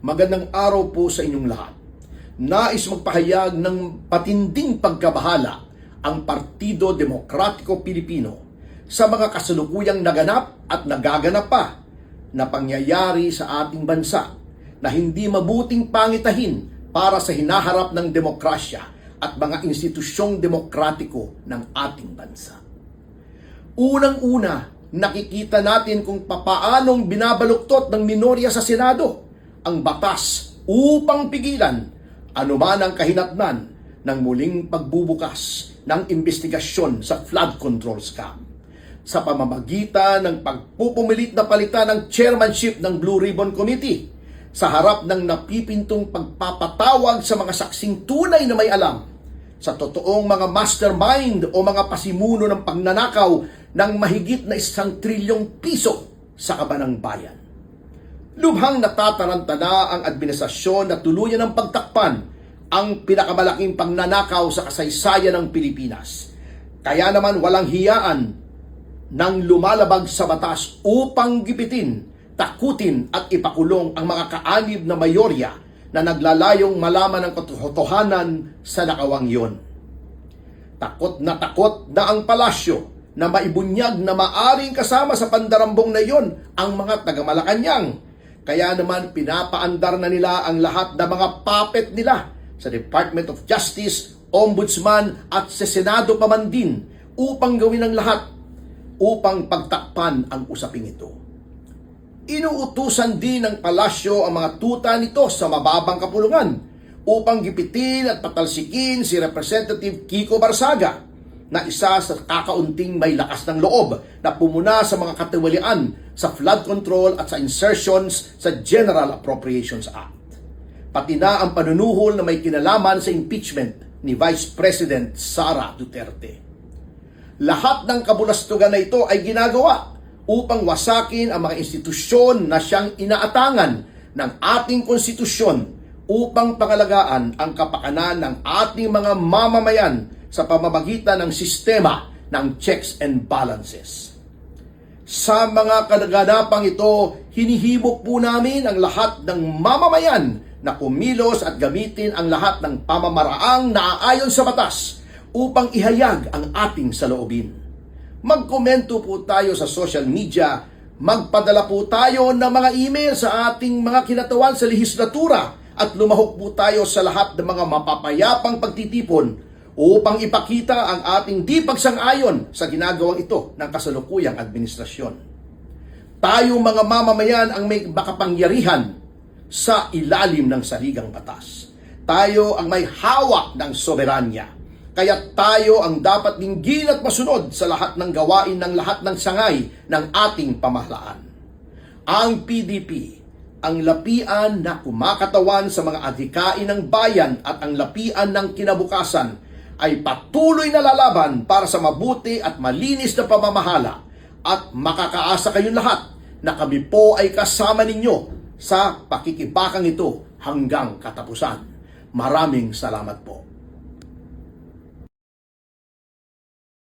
Magandang araw po sa inyong lahat. Nais magpahayag ng patinding pagkabahala ang Partido Demokratiko Pilipino sa mga kasalukuyang naganap at nagaganap pa na pangyayari sa ating bansa na hindi mabuting pangitahin para sa hinaharap ng demokrasya at mga institusyong demokratiko ng ating bansa. Unang-una, nakikita natin kung papaanong binabaluktot ng minorya sa Senado ang batas upang pigilan anuman ang kahinatnan ng muling pagbubukas ng investigasyon sa flood control scam sa pamamagitan ng pagpupumilit na palitan ng chairmanship ng Blue Ribbon Committee sa harap ng napipintong pagpapatawag sa mga saksing tunay na may alam sa totoong mga mastermind o mga pasimuno ng pagnanakaw ng mahigit na 1 trilyong piso sa kabanang bayan. Lubhang natataranta na ang administrasyon na tuluyan ng pagtakpan ang pinakamalaking pagnanakaw sa kasaysayan ng Pilipinas. Kaya naman walang hiyaan nang lumalabag sa batas upang gipitin, takutin at ipakulong ang mga kaanib na mayorya na naglalayong malaman ng katotohanan sa nakawang yon. Takot na ang palasyo na maibunyag na maaring kasama sa pandarambong na yon ang mga taga-Malacanang. Kaya naman pinapaandar na nila ang lahat ng mga puppet nila sa Department of Justice, Ombudsman at sa Senado pa man din upang gawin ang lahat upang pagtakpan ang usaping ito. Inuutusan din ng palasyo ang mga tuta nito sa mababang kapulungan upang gipitin at patalsikin si Representative Kiko Barsaga na isa sa kakaunting may lakas ng loob na pumuna sa mga katiwalian sa flood control at sa insertions sa General Appropriations Act. Pati na ang panunuhol na may kinalaman sa impeachment ni Vice President Sara Duterte. Lahat ng kabulastugan na ito ay ginagawa upang wasakin ang mga institusyon na siyang inaatangan ng ating konstitusyon upang pangalagaan ang kapakanan ng ating mga mamamayan sa pamamagitan ng sistema ng checks and balances. Sa mga kaganapang ito, hinihimok po namin ang lahat ng mamamayan na kumilos at gamitin ang lahat ng pamamaraang naaayon sa batas upang ihayag ang ating saloobin. Magkomento po tayo sa social media, magpadala po tayo ng mga email sa ating mga kinatawan sa lehislatura at lumahok po tayo sa lahat ng mga mapapayapang pagtitipon upang ipakita ang ating di pagsang-ayon sa ginagawang ito ng kasalukuyang administrasyon. Tayong mga mamamayan ang may makapangyarihan sa ilalim ng saligang batas. Tayo ang may hawak ng soberanya. Kaya tayo ang dapat dinggin at masunod sa lahat ng gawain ng lahat ng sangay ng ating pamahalaan. Ang PDP, ang lapian na kumakatawan sa mga adhikain ng bayan at ang lapian ng kinabukasan, ay patuloy na lalaban para sa mabuti at malinis na pamamahala at makakaasa kayong lahat na kami po ay kasama ninyo sa pakikibakang ito hanggang katapusan. Maraming salamat po.